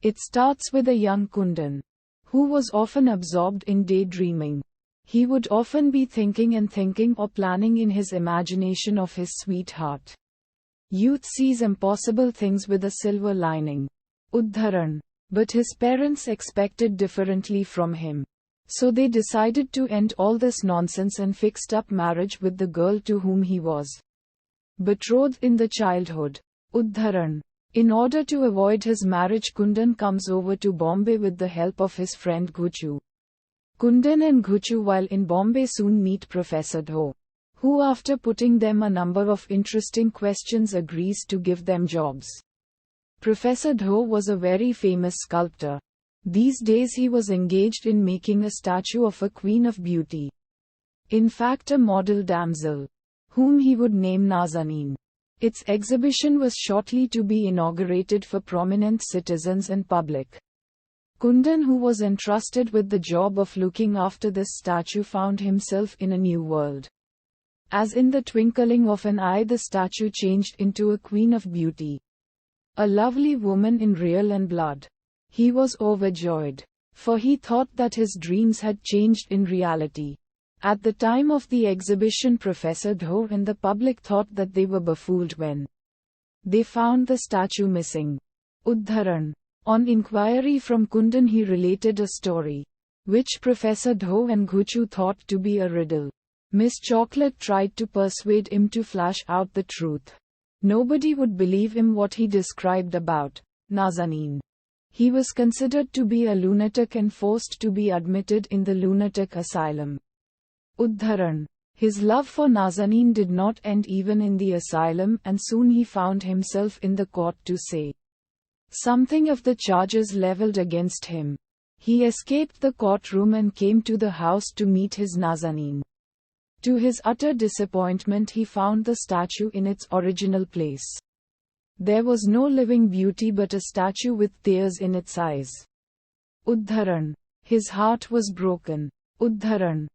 It starts with a young Kundan, who was often absorbed in daydreaming. He would often be thinking or planning in his imagination of his sweetheart. Youth sees impossible things with a silver lining. Udharan. But his parents expected differently from him. So they decided to end all this nonsense and fixed up marriage with the girl to whom he was betrothed in the childhood. Udharan. In order to avoid his marriage, Kundan comes over to Bombay with the help of his friend Ghuchu. Kundan and Ghuchu while in Bombay soon meet Professor Dho, who after putting them a number of interesting questions agrees to give them jobs. Professor Dho was a very famous sculptor. These days he was engaged in making a statue of a queen of beauty. In fact a model damsel, whom he would name Nazneen. Its exhibition was shortly to be inaugurated for prominent citizens and public. Kundan, who was entrusted with the job of looking after this statue, found himself in a new world. As in the twinkling of an eye the statue changed into a queen of beauty. A lovely woman in real and blood. He was overjoyed, for he thought that his dreams had changed in reality. At the time of the exhibition, Professor Dho and the public thought that they were befooled when they found the statue missing. Udharan. On inquiry from Kundan, he related a story, which Professor Dho and Ghuchu thought to be a riddle. Miss Chocolate tried to persuade him to flash out the truth. Nobody would believe him what he described about Nazneen. He was considered to be a lunatic and forced to be admitted in the lunatic asylum. Udharan. His love for Nazneen did not end even in the asylum, and soon he found himself in the court to say something of the charges leveled against him. He escaped the courtroom and came to the house to meet his Nazneen. To his utter disappointment, he found the statue in its original place. There was no living beauty but a statue with tears in its eyes. Udharan. His heart was broken. Udharan.